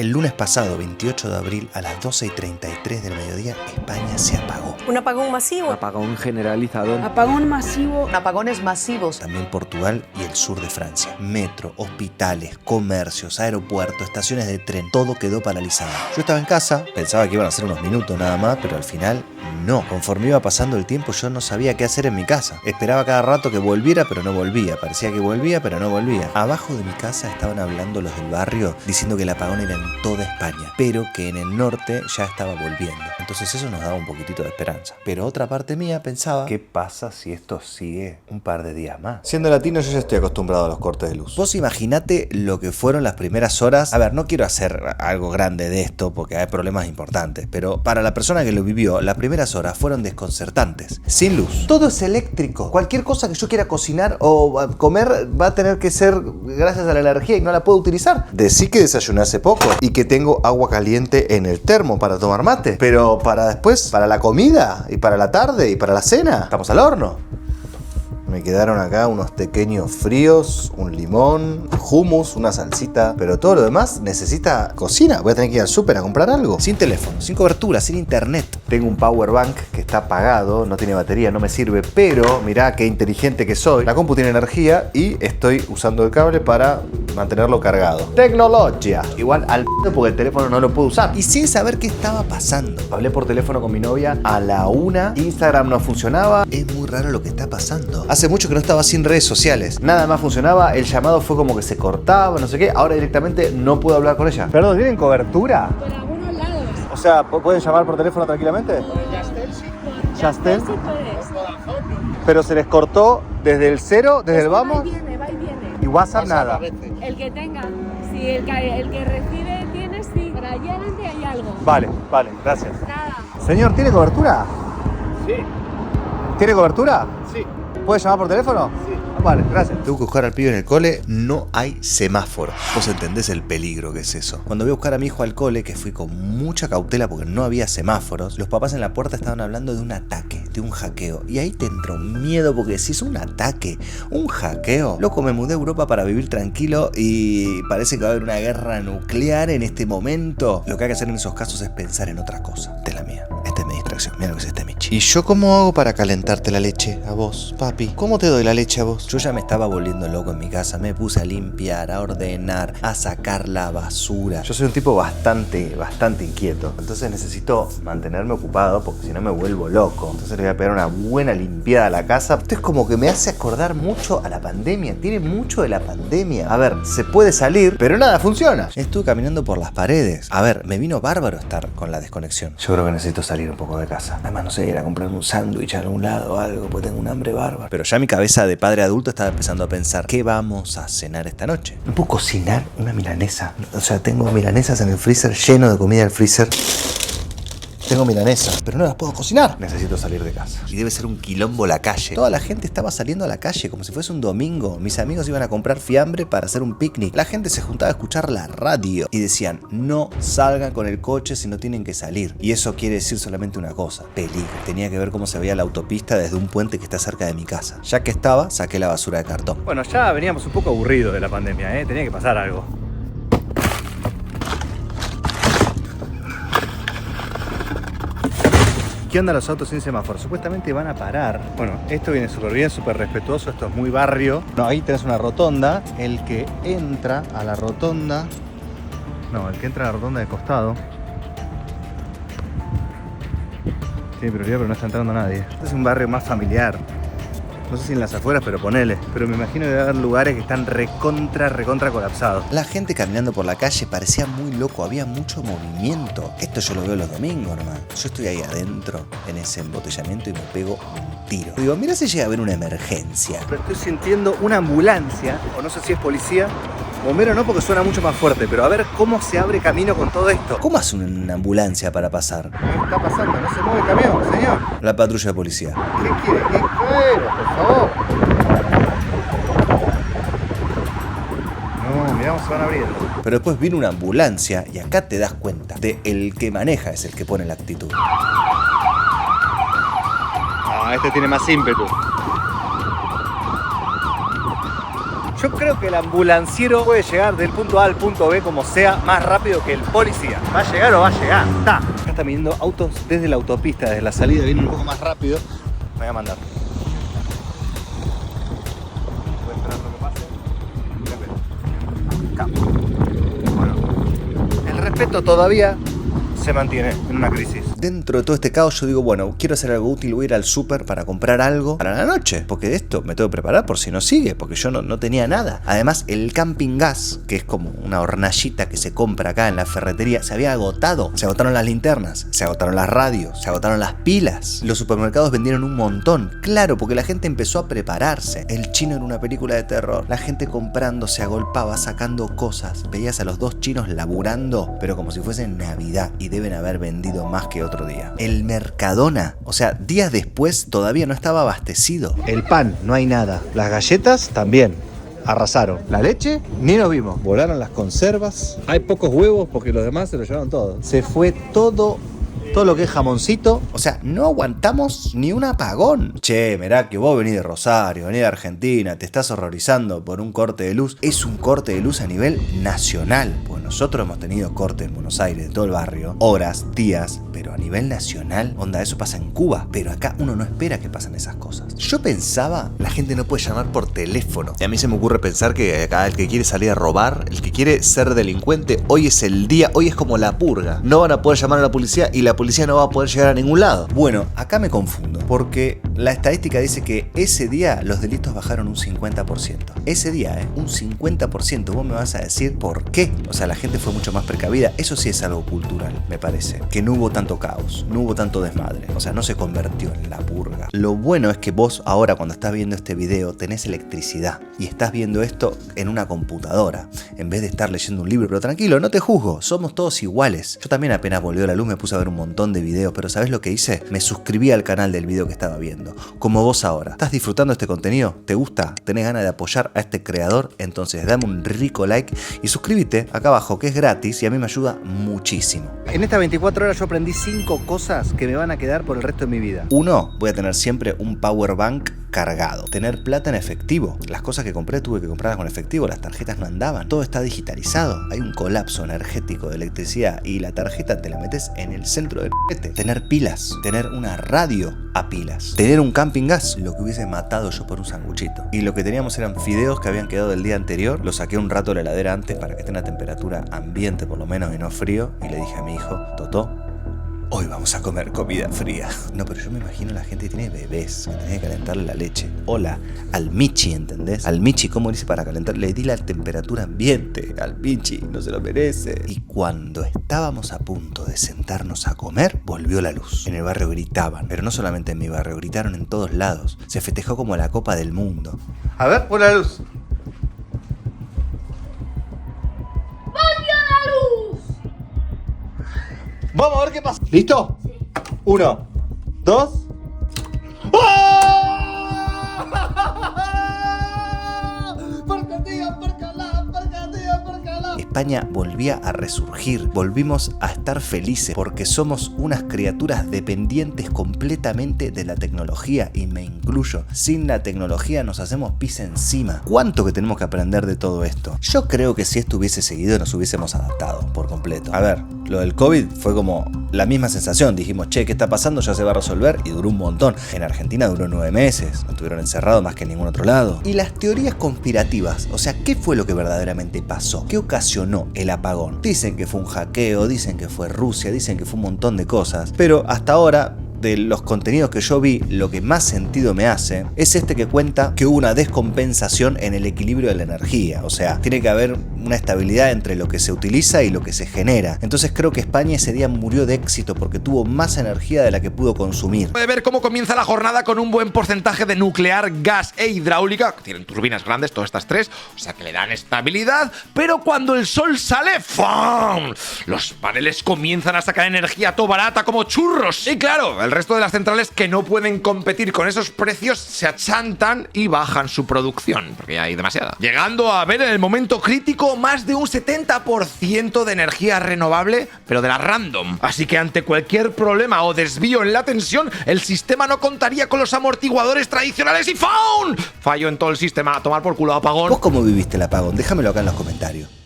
El lunes pasado, 28 de abril, a las 12:33 del mediodía, España se apagó. Un apagón masivo. Un apagón generalizado. Apagón masivo. Apagones masivos. También Portugal y el sur de Francia. Metro, hospitales, comercios, aeropuertos, estaciones de tren, todo quedó paralizado. Yo estaba en casa, pensaba que iban a ser unos minutos nada más, pero al final no. Conforme iba pasando el tiempo yo no sabía qué hacer en mi casa. Esperaba cada rato que volviera, pero no volvía. Parecía que volvía, pero no volvía. Abajo de mi casa estaban hablando los del barrio diciendo que el apagón era en toda España, pero que en el norte ya estaba volviendo. Entonces eso nos daba un poquitito de esperanza. Pero otra parte mía pensaba, ¿qué pasa si esto sigue un par de días más? Siendo latino yo ya estoy acostumbrado a los cortes de luz. Vos imaginate lo que fueron las primeras horas. A ver, no quiero hacer algo grande de esto porque hay problemas importantes, pero para la persona que lo vivió, las primeras horas fueron desconcertantes. Sin luz. Todo es eléctrico. Cualquier cosa que yo quiera cocinar o comer va a tener que ser gracias a la energía y no la puedo utilizar. Decí que desayuné hace poco y que tengo agua caliente en el termo para tomar mate, pero para después, para la comida y para la tarde y para la cena, estamos al horno. Me quedaron acá unos pequeños fríos, un limón, hummus, una salsita, pero todo lo demás necesita cocina. Voy a tener que ir al súper a comprar algo. Sin teléfono, sin cobertura, sin internet. Tengo un power bank que está apagado, no tiene batería, no me sirve, pero mirá qué inteligente que soy. La compu tiene energía y estoy usando el cable para mantenerlo cargado. Tecnología. Igual al porque el teléfono no lo puedo usar. Y sin saber qué estaba pasando. Hablé por teléfono con mi novia a la 1. Instagram no funcionaba. Es muy raro lo que está pasando. Hace mucho que no estaba sin redes sociales. Nada más funcionaba. El llamado fue como que se cortaba, no sé qué. Ahora directamente no puedo hablar con ella. Perdón, ¿tienen cobertura? Por algunos lados. O sea, ¿pueden llamar por teléfono tranquilamente? Yastel sí. ¿Yastel? Sí puedes. Pero se les cortó desde el cero, desde el vamos. Va y viene. Y WhatsApp nada. El que tenga. Si el que recibe tiene, sí. Por allá adelante hay algo. Vale, gracias. Nada. Señor, ¿tiene cobertura? Sí, ¿Tiene cobertura? sí. ¿Puede llamar por teléfono? Sí. Vale, gracias. Tengo que buscar al pibe en el cole, no hay semáforo. Vos entendés el peligro que es eso. Cuando voy a buscar a mi hijo al cole, que fui con mucha cautela porque no había semáforos, los papás en la puerta estaban hablando de un ataque, de un hackeo. Y ahí te entró un miedo porque si es un ataque, un hackeo. Loco, me mudé a Europa para vivir tranquilo y parece que va a haber una guerra nuclear en este momento. Lo que hay que hacer en esos casos es pensar en otra cosa. Esta es la mía. Esta es mi distracción. Mira lo que es este Michi. ¿Y yo cómo hago para calentarte la leche a vos, papi? ¿Cómo te doy la leche a vos? Yo ya me estaba volviendo loco en mi casa. Me puse a limpiar, a ordenar, a sacar la basura. Yo soy un tipo bastante inquieto. Entonces necesito mantenerme ocupado porque si no me vuelvo loco. Entonces le voy a pegar una buena limpiada a la casa. Esto es como que me hace acordar mucho a la pandemia. Tiene mucho de la pandemia. A ver, se puede salir, pero nada funciona. Estuve caminando por las paredes. A ver, me vino bárbaro estar con la desconexión. Yo creo que necesito salir un poco de casa. Además, no sé, ir a comprarme un sándwich a algún lado o algo, porque tengo un hambre bárbaro. Pero ya mi cabeza de padre adulto estaba empezando a pensar, ¿qué vamos a cenar esta noche? ¿No puedo cocinar una milanesa? O sea, tengo milanesas en el freezer, lleno de comida en el freezer. Tengo milanesas, pero no las puedo cocinar. Necesito salir de casa. Y debe ser un quilombo la calle. Toda la gente estaba saliendo a la calle como si fuese un domingo. Mis amigos iban a comprar fiambre para hacer un picnic. La gente se juntaba a escuchar la radio y decían, no salgan con el coche si no tienen que salir. Y eso quiere decir solamente una cosa, peligro. Tenía que ver cómo se veía la autopista desde un puente que está cerca de mi casa. Ya que estaba, saqué la basura de cartón. Bueno, ya veníamos un poco aburridos de la pandemia, ¿eh? Tenía que pasar algo. ¿Qué onda los autos sin semáforo? Supuestamente van a parar. Bueno, esto viene súper bien, súper respetuoso. Esto es muy barrio. No, ahí tenés una rotonda. El que entra a la rotonda... No, el que entra a la rotonda de costado... Tiene prioridad, pero no está entrando nadie. Este es un barrio más familiar. No sé si en las afueras, pero ponele. Pero me imagino que debe haber lugares que están recontra colapsados. La gente caminando por la calle parecía muy loco, había mucho movimiento. Esto yo lo veo los domingos nomás. Yo estoy ahí adentro, en ese embotellamiento, y me pego un tiro. Digo, mira si llega a haber una emergencia. Pero estoy sintiendo una ambulancia, o no sé si es policía. Bombero no, porque suena mucho más fuerte, pero a ver cómo se abre camino con todo esto. ¿Cómo hace una ambulancia para pasar? ¿Qué está pasando? No se mueve el camión, señor. La patrulla de policía. ¿Qué quiere? ¿Qué quiere? Por favor. No, mirá cómo se van abriendo. Pero después vino una ambulancia y acá te das cuenta de el que maneja es el que pone la actitud. Ah, este tiene más ímpetu. Yo creo que el ambulanciero puede llegar del punto A al punto B como sea más rápido que el policía. ¿Va a llegar o va a llegar? Está. Acá están viniendo autos desde la autopista, desde la salida vienen un poco más rápido. Me voy a mandar. Voy a esperar lo que pase. Bueno, el respeto todavía se mantiene en una crisis. Dentro de todo este caos yo digo, bueno, quiero hacer algo útil, voy a ir al súper para comprar algo para la noche, porque de esto me tengo que preparar por si no sigue, porque yo no tenía nada. Además, el camping gas, que es como una hornallita que se compra acá en la ferretería, se había agotado. Se agotaron las linternas, se agotaron las radios, se agotaron las pilas. Los supermercados vendieron un montón, claro, porque la gente empezó a prepararse. El chino era una película de terror. La gente comprando, se agolpaba, sacando cosas. Veías a los dos chinos laburando, pero como si fuese Navidad, y deben haber vendido más que otro día. El Mercadona, o sea, días después todavía no estaba abastecido. El pan, no hay nada. Las galletas también. Arrasaron. La leche, ni nos vimos. Volaron las conservas. Hay pocos huevos porque los demás se lo llevaron todo. Se fue todo lo que es jamoncito. O sea, no aguantamos ni un apagón. Che, mirá que vos venís de Rosario, venís de Argentina, te estás horrorizando por un corte de luz. Es un corte de luz a nivel nacional. Pues nosotros hemos tenido cortes en Buenos Aires, de todo el barrio, horas, días, pero a nivel nacional, onda, eso pasa en Cuba. Pero acá uno no espera que pasen esas cosas. Yo pensaba, la gente no puede llamar por teléfono. Y a mí se me ocurre pensar que acá el que quiere salir a robar, el que quiere ser delincuente, hoy es el día, hoy es como la purga. No van a poder llamar a la policía y la policía no va a poder llegar a ningún lado. Bueno, acá me confundo, porque la estadística dice que ese día los delitos bajaron un 50%. Ese día, un 50%. Vos me vas a decir por qué. O sea, la gente fue mucho más precavida. Eso sí es algo cultural, me parece. Que no hubo tanto caos, no hubo tanto desmadre. O sea, no se convirtió en la purga. Lo bueno es que vos ahora, cuando estás viendo este video, tenés electricidad y estás viendo esto en una computadora, en vez de estar leyendo un libro. Pero tranquilo, no te juzgo, somos todos iguales. Yo también apenas volvió la luz me puse a ver un montón de videos, pero ¿sabés lo que hice? Me suscribí al canal del video que estaba viendo. Como vos ahora. ¿Estás disfrutando de este contenido? ¿Te gusta? ¿Tenés ganas de apoyar a este creador? Entonces dame un rico like y suscríbete acá abajo, que es gratis y a mí me ayuda muchísimo. En estas 24 horas yo aprendí 5 cosas que me van a quedar por el resto de mi vida. 1. Voy a tener siempre un power bank cargado. Tener plata en efectivo. Las cosas que compré tuve que comprarlas con efectivo, las tarjetas no andaban. Todo está digitalizado. Hay un colapso energético de electricidad y la tarjeta te la metes en el centro del p***. Tener pilas. Tener una radio a pilas. Tener un camping gas. Lo que hubiese matado yo por un sanguchito. Y lo que teníamos eran fideos que habían quedado del día anterior. Los saqué un rato de la heladera antes para que tenga temperatura ambiente por lo menos y no frío. Y le dije a mi hijo, Totó, hoy vamos a comer comida fría. No, pero yo me imagino la gente que tiene bebés, que tiene que calentarle la leche. Hola, al Michi, ¿entendés? Al Michi, ¿cómo dice para calentar? Le di la temperatura ambiente. Al Michi, no se lo merece. Y cuando estábamos a punto de sentarnos a comer, volvió la luz. En el barrio gritaban, pero no solamente en mi barrio, gritaron en todos lados. Se festejó como la Copa del Mundo. A ver, pon la luz. Vamos a ver qué pasa. ¿Listo? Sí. 1, 2. España volvía a resurgir, volvimos a estar felices porque somos unas criaturas dependientes completamente de la tecnología y me incluyo. Sin la tecnología nos hacemos pis encima. ¿Cuánto que tenemos que aprender de todo esto? Yo creo que si esto hubiese seguido nos hubiésemos adaptado por completo. A ver, lo del COVID fue como la misma sensación. Dijimos, che, ¿qué está pasando? Ya se va a resolver y duró un montón. En Argentina duró 9 meses, no estuvieron encerrados más que en ningún otro lado. Y las teorías conspirativas, o sea, ¿qué fue lo que verdaderamente pasó? ¿Qué ocasionó el apagón? Dicen que fue un hackeo, dicen que fue Rusia, dicen que fue un montón de cosas, pero hasta ahora, de los contenidos que yo vi, lo que más sentido me hace es este que cuenta que hubo una descompensación en el equilibrio de la energía. O sea, tiene que haber una estabilidad entre lo que se utiliza y lo que se genera. Entonces creo que España ese día murió de éxito porque tuvo más energía de la que pudo consumir. Puede ver cómo comienza la jornada con un buen porcentaje de nuclear, gas e hidráulica. Tienen turbinas grandes, todas estas tres, o sea que le dan estabilidad. Pero cuando el sol sale, ¡fum!, los paneles comienzan a sacar energía todo barata como churros. Y claro, El resto de las centrales que no pueden competir con esos precios se achantan y bajan su producción, porque ya hay demasiada. Llegando a ver en el momento crítico más de un 70% de energía renovable, pero de la random. Así que ante cualquier problema o desvío en la tensión, el sistema no contaría con los amortiguadores tradicionales y ¡faun! Fallo en todo el sistema, a tomar por culo, apagón. ¿Vos cómo viviste el apagón? Déjamelo acá en los comentarios.